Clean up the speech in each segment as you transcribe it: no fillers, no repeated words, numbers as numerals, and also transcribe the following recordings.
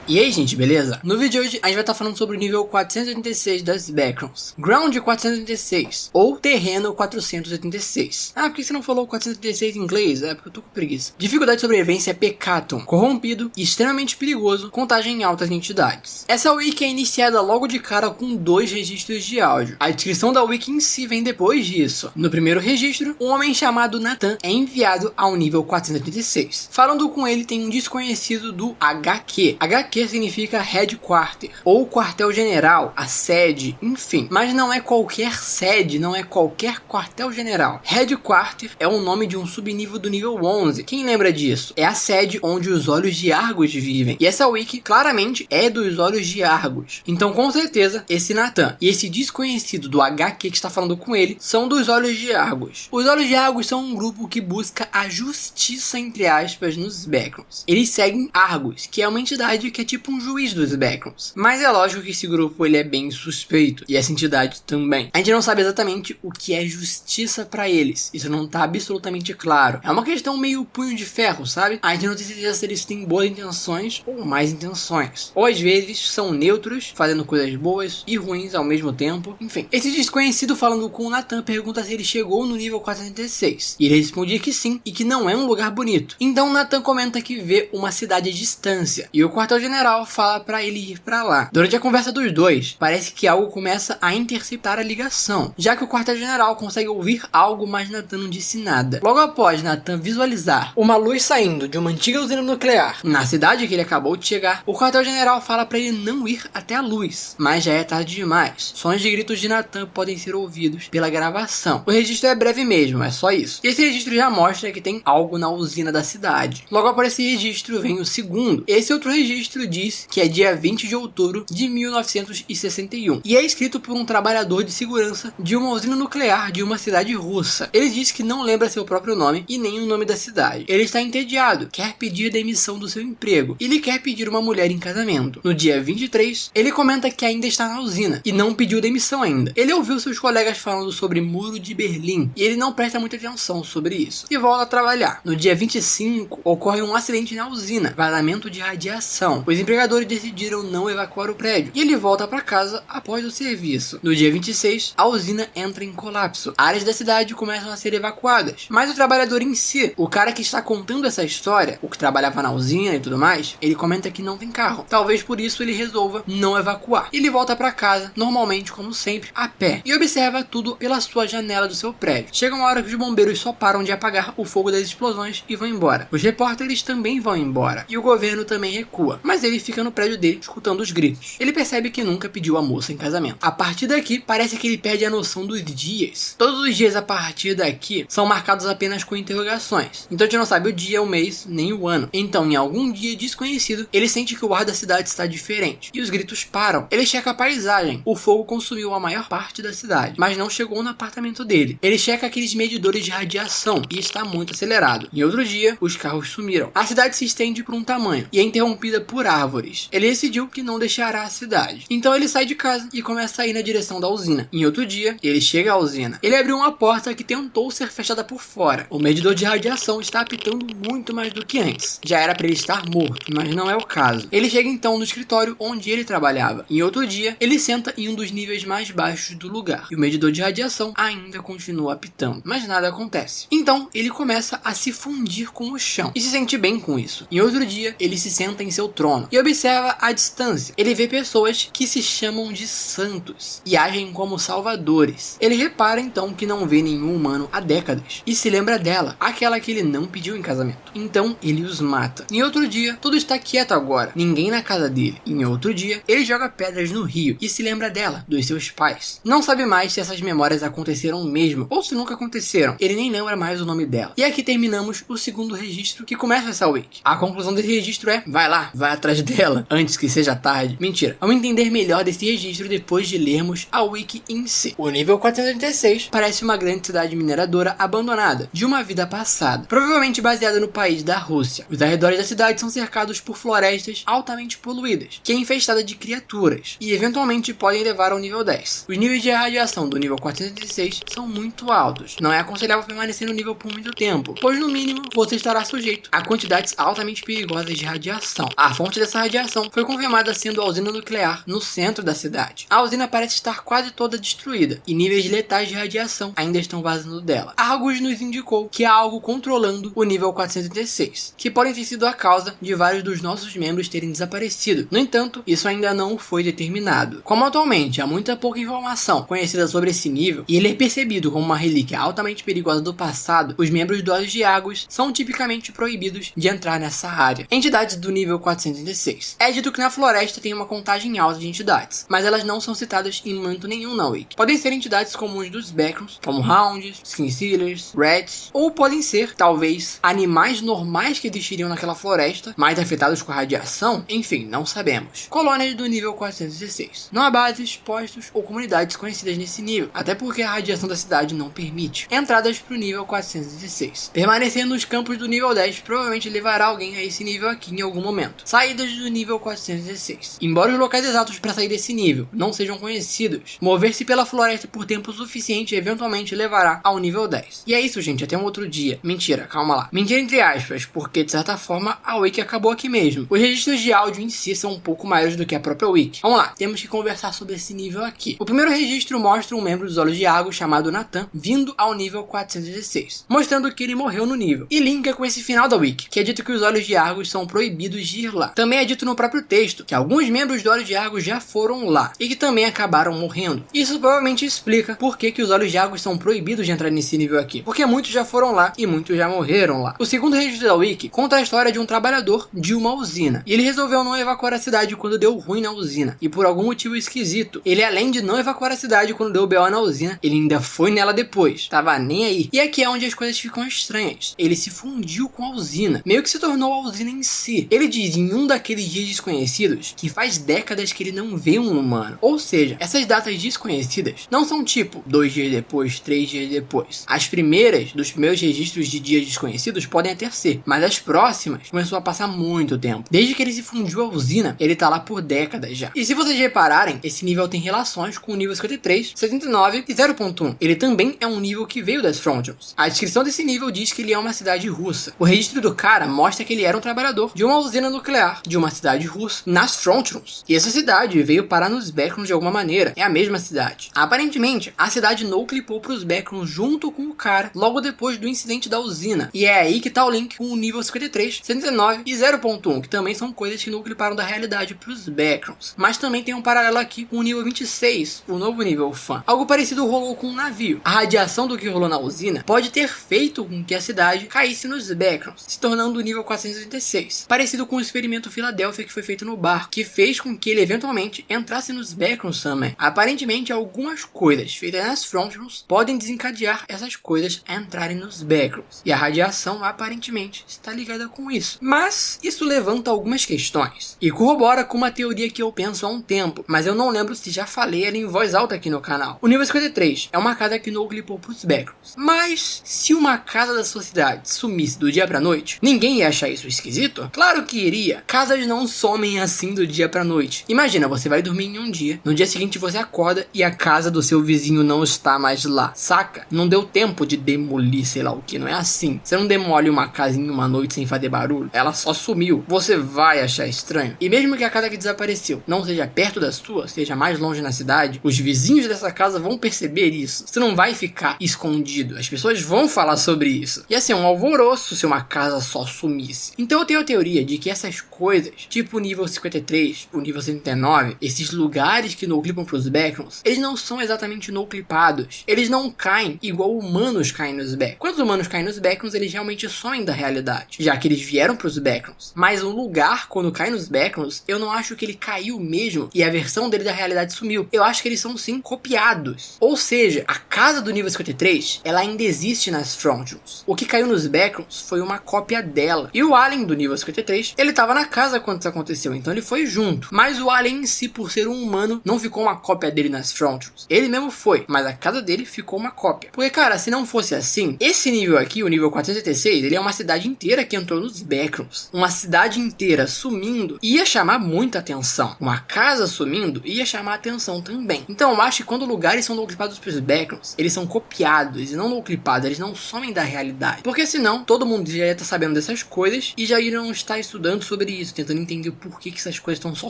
E aí gente, beleza? No vídeo de hoje a gente vai estar falando sobre o nível 486 das Backrooms, Ground 486 ou Terreno 486. Ah, por que você não falou 486 em inglês? É porque eu tô com preguiça. Dificuldade de sobrevivência é Peccatum, corrompido e extremamente perigoso, contagem em altas entidades. Essa wiki é iniciada logo de cara com 2 registros de áudio. A descrição da wiki em si vem depois disso. No primeiro registro, um homem chamado Nathan é enviado ao nível 486. Falando com ele tem um desconhecido do HQ. HQ significa Headquarter, ou quartel-general, a sede, enfim. Mas não é qualquer sede, não é qualquer quartel-general. Headquarter é o nome de um subnível do nível 11. Quem lembra disso? É a sede onde os Olhos de Argus vivem. E essa wiki claramente é dos Olhos de Argus. Então com certeza esse Nathan e esse desconhecido do HQ que está falando com ele são dos Olhos de Argus. Os Olhos de Argus são um grupo que busca a justiça entre aspas nos Backrooms. Eles seguem Argus, que é uma entidade que é tipo um juiz dos Backrooms. Mas é lógico que esse grupo ele é bem suspeito, e essa entidade também. A gente não sabe exatamente o que é justiça pra eles, isso não tá absolutamente claro. É uma questão meio punho de ferro, sabe? A gente não tem certeza se eles têm boas intenções ou más intenções. Ou às vezes são neutros, fazendo coisas boas e ruins ao mesmo tempo. Enfim, esse desconhecido falando com o Nathan pergunta se ele chegou no nível 486. E ele responde que sim, e que não é um lugar bonito. Então o Nathan comenta que vê uma cidade à distância, e o quartel-general fala pra ele ir pra lá. Durante a conversa dos dois, parece que algo começa a interceptar a ligação, já que o quartel-general consegue ouvir algo, mas Nathan não disse nada. Logo após Nathan visualizar uma luz saindo de uma antiga usina nuclear na cidade que ele acabou de chegar, o quartel-general fala pra ele não ir até a luz, mas já é tarde demais. Sons de gritos de Nathan podem ser ouvidos pela gravação. O registro é breve mesmo, é só isso. Esse registro já mostra que tem algo na usina da cidade. Logo após esse registro vem o segundo. Esse outro registro diz que é dia 20 de outubro de 1961 e é escrito por um trabalhador de segurança de uma usina nuclear de uma cidade russa. Ele diz que não lembra seu próprio nome e nem o nome da cidade. Ele está entediado, quer pedir demissão do seu emprego e ele quer pedir uma mulher em casamento. No dia 23, ele comenta que ainda está na usina e não pediu demissão ainda. Ele ouviu seus colegas falando sobre Muro de Berlim e ele não presta muita atenção sobre isso e volta a trabalhar. No dia 25, ocorre um acidente na usina, vazamento de radiação. Os empregadores decidiram não evacuar o prédio e ele volta para casa após o serviço. No dia 26, a usina entra em colapso. Áreas da cidade começam a ser evacuadas, mas o trabalhador em si, o cara que está contando essa história, o que trabalhava na usina e tudo mais, ele comenta que não tem carro. Talvez por isso ele resolva não evacuar. Ele volta para casa, normalmente como sempre, a pé, e observa tudo pela sua janela do seu prédio. Chega uma hora que os bombeiros só param de apagar o fogo das explosões e vão embora. Os repórteres também vão embora e o governo também recua, mas ele fica no prédio dele escutando os gritos. Ele percebe que nunca pediu a moça em casamento. A partir daqui, parece que ele perde a noção dos dias. Todos os dias a partir daqui são marcados apenas com interrogações. Então a gente não sabe o dia, o mês, nem o ano. Então em algum dia desconhecido, ele sente que o ar da cidade está diferente e os gritos param. Ele checa a paisagem. O fogo consumiu a maior parte da cidade, mas não chegou no apartamento dele. Ele checa aqueles medidores de radiação e está muito acelerado. Em outro dia, os carros sumiram. A cidade se estende por um tamanho e é interrompida por árvores. Ele decidiu que não deixará a cidade. Então ele sai de casa e começa a ir na direção da usina. Em outro dia, ele chega à usina. Ele abriu uma porta que tentou ser fechada por fora. O medidor de radiação está apitando muito mais do que antes. Já era para ele estar morto, mas não é o caso. Ele chega então no escritório onde ele trabalhava. Em outro dia, ele senta em um dos níveis mais baixos do lugar. E o medidor de radiação ainda continua apitando, mas nada acontece. Então, ele começa a se fundir com o chão e se sente bem com isso. Em outro dia, ele se senta em seu trono e observa a distância. Ele vê pessoas que se chamam de santos e agem como salvadores. Ele repara então que não vê nenhum humano há décadas e se lembra dela, aquela que ele não pediu em casamento. Então ele os mata. Em outro dia, tudo está quieto agora, ninguém na casa dele. Em outro dia, ele joga pedras no rio e se lembra dela, dos seus pais. Não sabe mais se essas memórias aconteceram mesmo ou se nunca aconteceram. Ele nem lembra mais o nome dela. E aqui terminamos o segundo registro que começa essa wiki. A conclusão desse registro é: vai lá, vai atrás dela antes que seja tarde. Mentira. Vamos entender melhor desse registro depois de lermos a wiki em si. O nível 486 parece uma grande cidade mineradora abandonada de uma vida passada, provavelmente baseada no país da Rússia. Os arredores da cidade são cercados por florestas altamente poluídas, que é infestada de criaturas e eventualmente podem levar ao nível 10. Os níveis de radiação do nível 486 são muito altos. Não é aconselhável permanecer no nível por muito tempo, pois no mínimo você estará sujeito a quantidades altamente perigosas de radiação. A fonte fonte dessa radiação foi confirmada sendo a usina nuclear no centro da cidade. A usina parece estar quase toda destruída e níveis letais de radiação ainda estão vazando dela. Argus nos indicou que há algo controlando o nível 436, que pode ter sido a causa de vários dos nossos membros terem desaparecido. No entanto, isso ainda não foi determinado. Como atualmente há muita pouca informação conhecida sobre esse nível e ele é percebido como uma relíquia altamente perigosa do passado, os membros do Olhos de Argus são tipicamente proibidos de entrar nessa área. Entidades do nível 436. É dito que na floresta tem uma contagem alta de entidades, mas elas não são citadas em momento nenhum na Wiki. Podem ser entidades comuns dos Backrooms, como Hounds, Skinsealers, Rats, ou podem ser, talvez, animais normais que existiriam naquela floresta, mais afetados com a radiação, enfim, não sabemos. Colônias do nível 416. Não há bases, postos ou comunidades conhecidas nesse nível, até porque a radiação da cidade não permite. Entradas para o nível 416. Permanecer nos campos do nível 10 provavelmente levará alguém a esse nível aqui em algum momento. Saídas do nível 416. Embora os locais exatos para sair desse nível não sejam conhecidos, mover-se pela floresta por tempo suficiente eventualmente levará ao nível 10. E é isso, gente, até um outro dia. Mentira, calma lá. Mentira entre aspas, porque de certa forma a Wiki acabou aqui mesmo. Os registros de áudio em si são um pouco maiores do que a própria Wiki. Vamos lá, temos que conversar sobre esse nível aqui. O primeiro registro mostra um membro dos Olhos de Argus chamado Nathan vindo ao nível 416, mostrando que ele morreu no nível. E linka com esse final da Wiki, que é dito que os Olhos de Argus são proibidos de ir lá. Também é dito no próprio texto que alguns membros dos Olhos de Argus já foram lá e que também acabaram morrendo. Isso provavelmente explica por que os Olhos de Argus são proibidos de entrar nesse nível aqui, porque muitos já foram lá e muitos já morreram lá. O segundo registro da Wiki conta a história de um trabalhador de uma usina, e ele resolveu não evacuar a cidade quando deu ruim na usina, e por algum motivo esquisito, ele além de não evacuar a cidade quando deu BO na usina, ele ainda foi nela depois, tava nem aí. E aqui é onde as coisas ficam estranhas. Ele se fundiu com a usina, meio que se tornou a usina em si. Ele diz em um daqueles dias desconhecidos que faz décadas que ele não vê um humano, ou seja, essas datas desconhecidas não são tipo 2 dias depois, 3 dias depois. As primeiras dos primeiros registros de dias desconhecidos podem até ser, mas as próximas começou a passar muito tempo. Desde que ele se fundiu à usina, ele tá lá por décadas já. E se vocês repararem, esse nível tem relações com o nível 53, 79 e 0.1. Ele também é um nível que veio das Frontiers. A descrição desse nível diz que ele é uma cidade russa. O registro do cara mostra que ele era um trabalhador de uma usina nuclear de uma cidade russa nas Frontiers. E essa cidade veio parar nos Backrooms de alguma maneira. É a mesma cidade. Aparentemente, a cidade não clipou pros Backrooms junto com o cara logo depois do incidente da usina. E é aí que tá o link com o nível 53, 79 e 0.1, que também são coisas que não cliparam da realidade pros Backrooms. Mas também tem um paralelo aqui com o nível 26, o novo nível Fan. Algo parecido rolou com um navio. A radiação do que rolou na usina pode ter feito com que a cidade caísse nos Backrooms, se tornando o nível 436. Parecido com o experimento Philadelphia que foi feito no barco, que fez com que ele eventualmente entrasse nos Backrooms também. Aparentemente, algumas coisas feitas nas Frontiers podem desencadear essas coisas a entrarem nos Backrooms. E a radiação aparentemente está ligada com isso. Mas isso levanta algumas questões e corrobora com uma teoria que eu penso há um tempo, mas eu não lembro se já falei ela em voz alta aqui no canal. O nível 53 é uma casa que não clipou pros Backrooms. Mas se uma casa da sua cidade sumisse do dia pra noite, ninguém ia achar isso esquisito? Claro que iria. Casas não somem assim do dia pra noite. Imagina, você vai dormir em um dia, no dia seguinte você acorda e a casa do seu vizinho não está mais lá, saca? Não deu tempo de demolir, sei lá o que, não é assim. Você não demole uma casa em uma noite sem fazer barulho, ela só sumiu. Você vai achar estranho. E mesmo que a casa que desapareceu não seja perto da sua, seja mais longe na cidade, os vizinhos dessa casa vão perceber isso. Você não vai ficar escondido, as pessoas vão falar sobre isso. Ia ser um alvoroço se uma casa só sumisse. Então eu tenho a teoria de que essas coisas, tipo o nível 53, o nível 79, esses lugares que no clipam pros Backrooms, eles não são exatamente no clipados. Eles não caem igual humanos caem nos Backrooms. Quando os humanos caem nos Backrooms, eles realmente somem da realidade, já que eles vieram pros Backrooms. Mas um lugar, quando cai nos Backrooms, eu não acho que ele caiu mesmo e a versão dele da realidade sumiu. Eu acho que eles são sim copiados. Ou seja, a casa do nível 53, ela ainda existe nas Frontiers. O que caiu nos Backrooms foi uma cópia dela. E o Alien do nível 53, ele tava na casa quando isso aconteceu, então ele foi junto. Mas o Alien em si, por ser um humano, não ficou uma cópia dele nas Frontiers. Ele mesmo foi, mas a casa dele ficou uma cópia. Porque, cara, se não fosse assim, esse nível aqui, o nível 486, ele é uma cidade inteira que entrou nos Backrooms. Uma cidade inteira sumindo ia chamar muita atenção. Uma casa sumindo ia chamar atenção também. Então eu acho que quando lugares são no-clipados pros Backrooms, eles são copiados e não no-clipados, eles não somem da realidade. Porque senão, todo mundo já ia estar sabendo dessas coisas e já iriam estar estudando sobre isso, tentando entender por que essas coisas estão só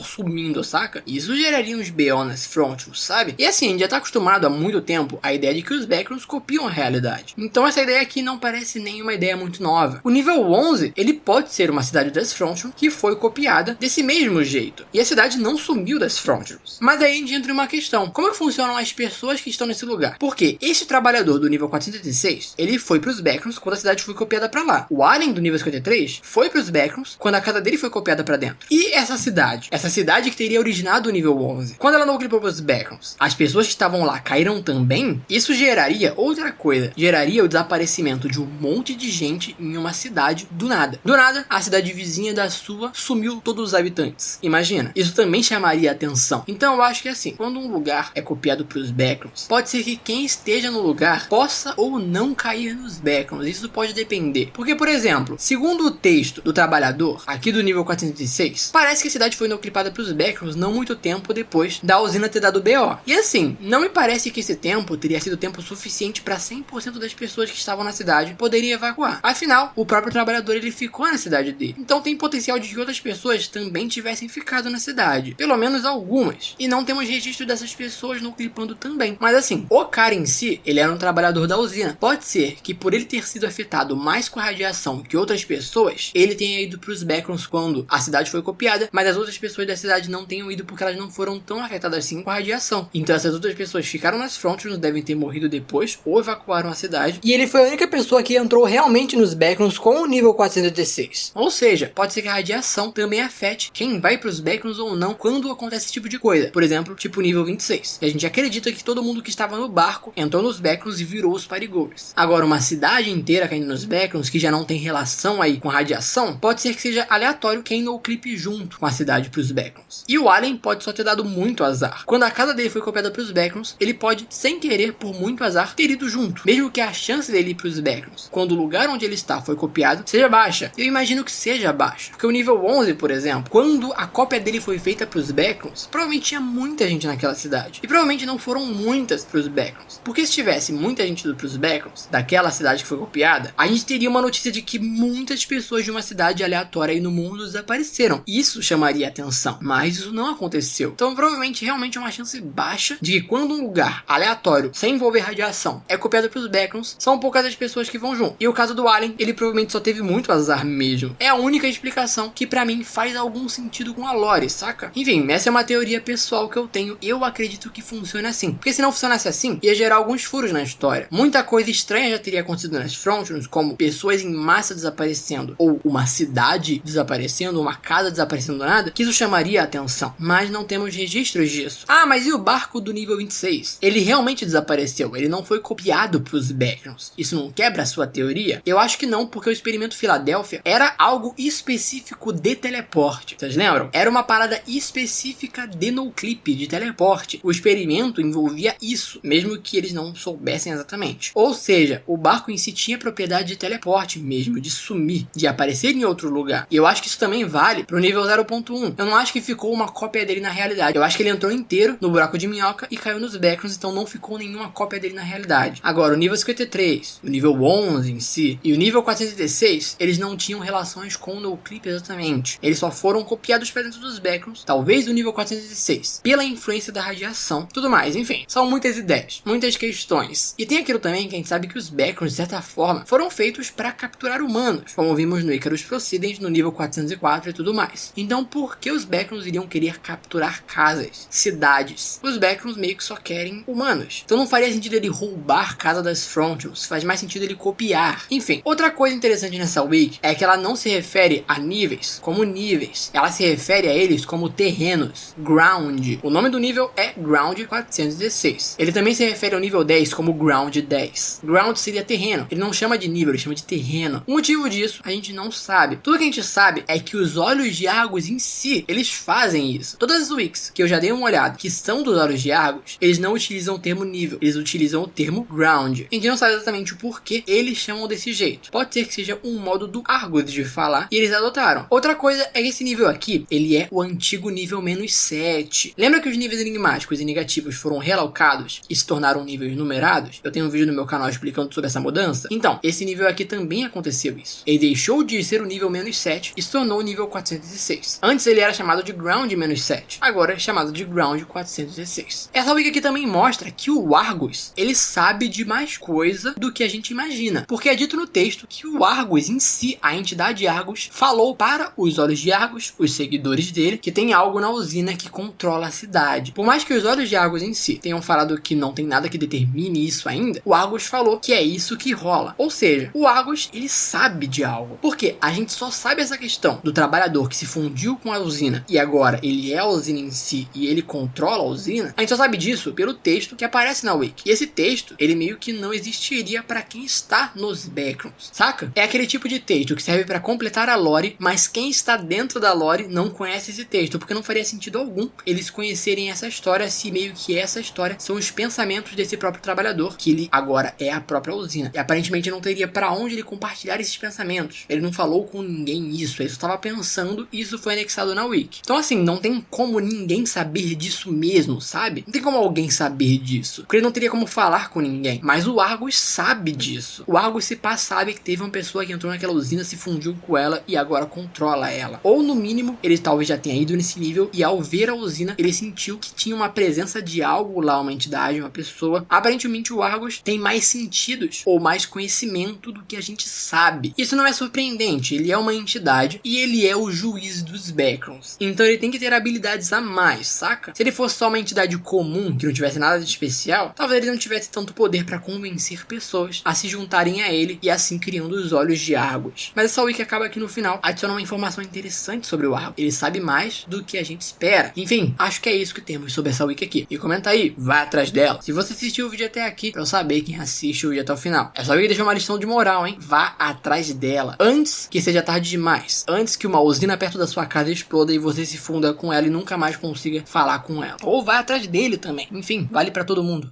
sumindo, saca? Isso geraria uns BO nas frontiers, sabe? E assim, a gente já tá acostumado há muito tempo à ideia de que os backgrounds copiam a realidade. Então essa ideia aqui não parece nem uma ideia muito nova. O nível 11, ele pode ser uma cidade das frontiers que foi copiada desse mesmo jeito. E a cidade não sumiu das frontiers. Mas aí a gente entra em uma questão. Como é que funcionam as pessoas que estão nesse lugar? Porque esse trabalhador do nível 486, ele foi pros backgrounds quando a cidade foi copiada pra lá. O alien do nível 53 foi pros backgrounds quando a casa dele foi copiada pra dentro. E essa cidade que teria originado o nível 11, quando ela não clipou pros backgrounds, as pessoas que estavam lá caíram também? Isso geraria outra coisa. Geraria o desaparecimento de um monte de gente em uma cidade do nada. Do nada, a cidade vizinha da sua sumiu todos os habitantes. Imagina. Isso também chamaria atenção. Então eu acho que assim, quando um lugar é copiado pros backgrounds, pode ser que quem esteja no lugar possa ou não cair nos backgrounds. Isso pode depender. Porque, por exemplo, segundo o texto do trabalhador, aqui do nível 406, parece que a cidade foi clipada pros backgrounds não muito tempo depois da usina ter dado BO. E assim, não me parece que esse tempo teria sido tempo suficiente para 100% das pessoas que estavam na cidade poderem evacuar. Afinal, o próprio trabalhador ele ficou na cidade dele. Então tem potencial de que outras pessoas também tivessem ficado na cidade. Pelo menos algumas. E não temos registro dessas pessoas não clipando também. Mas assim, o cara em si, ele era um trabalhador da usina. Pode ser que por ele ter sido afetado mais com a radiação que outras pessoas, ele tenha ido pros backgrounds quando a cidade foi copiada, mas as outras pessoas da cidade não tenham ido porque elas não foram tão afetadas assim com a radiação. Então essas outras pessoas ficaram nas frontiers, devem ter morrido depois ou evacuaram a cidade. E ele foi a única pessoa que entrou realmente nos backgrounds com o nível 486. Ou seja, pode ser que a radiação também afete quem vai pros backgrounds ou não quando acontece esse tipo de coisa. Por exemplo, tipo nível 26. E a gente acredita que todo mundo que estava no barco entrou nos backgrounds e virou os partygoers. Agora, uma cidade inteira caindo nos backgrounds que já não tem relação aí com radiação, pode ser que seja aleatório quem no clipe junto com a cidade pros backgrounds. E o alien pode só ter dado muito azar. Quando a casa dele foi copiada pros backgrounds, ele pode, sem querer, por muito azar, ter ido junto. Mesmo que a chance dele ir pros backgrounds, quando o lugar onde ele está foi copiado, seja baixa. Eu imagino que seja baixa. Porque o nível 11, por exemplo, quando a cópia dele foi feita pros backgrounds, provavelmente tinha muita gente naquela cidade. E provavelmente não foram muitas pros backgrounds. Porque se tivesse muita gente indo pros backgrounds, daquela cidade que foi copiada, a gente teria uma notícia de que muitas pessoas de uma cidade aleatória aí no mundo desapareceram. Isso chamaria atenção. Mas isso não aconteceu. Então provavelmente realmente é uma chance baixa de que quando um lugar aleatório, sem envolver radiação, é copiado pelos backgrounds, são poucas as pessoas que vão junto. E o caso do alien, ele provavelmente só teve muito azar mesmo. É a única explicação que pra mim faz algum sentido com a lore, saca? Enfim, essa é uma teoria pessoal que eu tenho. Eu acredito que funciona assim. Porque se não funcionasse assim, ia gerar alguns furos na história. Muita coisa estranha já teria acontecido nas frontiers, como pessoas em massa desaparecendo, ou uma cidade desaparecendo, uma casa desaparecendo do nada, que isso chamaria a atenção. Mas não temos registros disso. Ah, mas e o barco do nível 26? Ele realmente desapareceu, ele não foi copiado pros backgrounds. Isso não quebra a sua teoria? Eu acho que não, porque o experimento Filadélfia era algo específico de teleporte. Vocês lembram? Era uma parada específica de no-clip, de teleporte. O experimento envolvia isso, mesmo que eles não soubessem exatamente. Ou seja, o barco em si tinha propriedade de teleporte mesmo, de sumir, de aparecer em outro lugar. E eu acho que isso também vale pro nível 0.1. Eu não acho que ficou uma cópia dele na realidade. Eu acho que ele entrou inteiro no buraco de minhoca e caiu nos backgrounds, então não ficou nenhuma cópia dele na realidade. Agora, o nível 53, o nível 11 em si, e o nível 416, eles não tinham relações com o no-clip exatamente. Eles só foram copiados para dentro dos backgrounds, talvez do nível 416, pela influência da radiação, tudo mais, enfim. São muitas ideias, muitas questões. E tem aquilo também que a gente sabe que os backgrounds, de certa forma, foram feitos para capturar humanos, como vimos no Icarus Proceedings, no nível 404 e tudo mais. Então, por que os backgrounds iriam querer capturar casas, cidades? Os backgrounds meio que só querem humanos. Então não faria sentido ele roubar casa das frontiers, faz mais sentido ele copiar. Enfim, outra coisa interessante nessa wiki é que ela não se refere a níveis como níveis, ela se refere a eles como terrenos, ground. O nome do nível é Ground 416. Ele também se refere ao nível 10 como Ground 10. Ground seria terreno, ele não chama de nível, ele chama de terreno. O motivo disso a gente não sabe. Tudo que a gente sabe é que os olhos de Argus em si, eles fazem isso. Todas as wikis que eu já dei uma olhada, que são dos olhos de Argus, eles não utilizam o termo nível, eles utilizam o termo ground. A gente não sabe exatamente o porquê eles chamam desse jeito. Pode ser que seja um modo do Argus de falar e eles adotaram. Outra coisa é que esse nível aqui, ele é o antigo nível -7. Lembra que os níveis enigmáticos e negativos foram relaucados e se tornaram níveis numerados? Eu tenho um vídeo no meu canal explicando sobre essa mudança. Então, esse nível aqui também aconteceu isso. Ele deixou de ser o nível -7 e se tornou o nível 416. Antes ele era chamado de Ground-7, agora é chamado de Ground 416. Essa wiki aqui também mostra que o Argus, ele sabe de mais coisa do que a gente imagina, porque é dito no texto que o Argus em si, a entidade Argus, falou para os Olhos de Argus, os seguidores dele, que tem algo na usina que controla a cidade. Por mais que os Olhos de Argus em si tenham falado que não tem nada que determine isso ainda, o Argus falou que é isso que rola. Ou seja, o Argus, ele sabe de algo. Porque a gente só sabe essa questão do trabalhador que se fundiu com a usina e agora ele é a usina em si e ele controla a usina. A gente só sabe disso pelo texto que aparece na wiki. E esse texto, ele meio que não existiria para quem está nos backgrounds, saca? É aquele tipo de texto que serve para completar a lore, mas quem está dentro da lore não conhece esse texto, porque não faria sentido algum eles conhecerem essa história se meio que essa história são os pensamentos desse próprio trabalhador, que ele agora é a própria usina. E aparentemente não teria para onde ele compartilhar esses pensamentos. Ele não falou com ninguém isso, ele só estava pensando e isso foi anexado na wiki. Então assim, não tem como ninguém saber disso mesmo, sabe? Não tem como alguém saber disso, porque ele não teria como falar com ninguém. Mas o Argus sabe disso. O Argus se pá sabe que teve uma pessoa que entrou naquela usina, se fundiu com ela e agora controla ela. Ou no mínimo, ele talvez já tenha ido nesse nível e ao ver a usina, ele sentiu que tinha uma presença de algo lá, uma entidade, uma pessoa. Aparentemente o Argus tem mais sentidos ou mais conhecimento do que a gente sabe. Isso não é surpreendente, ele é uma entidade e ele é o juiz dos backgrounds. Então ele tem que ter habilidades a mais, saca? Se ele fosse só uma entidade comum, que não tivesse nada de especial, talvez ele não tivesse tanto poder para convencer pessoas a se juntarem a ele e assim criando os Olhos de Argus. Mas essa wiki acaba aqui no final adiciona uma informação interessante sobre o Argus. Ele sabe mais do que a gente espera. Enfim, acho que é isso que temos sobre essa wiki aqui. E comenta aí, vai atrás dela. Se você assistiu o vídeo até aqui, pra eu saber quem assiste o vídeo até o final. Essa wiki deixa uma lição de moral, hein? Vá atrás dela. Antes que seja tarde demais. Antes que uma usina perto da sua casa exploda e você se funda com ela e nunca mais consiga falar com ela. Ou vai atrás dele também. Enfim, vale pra todo mundo.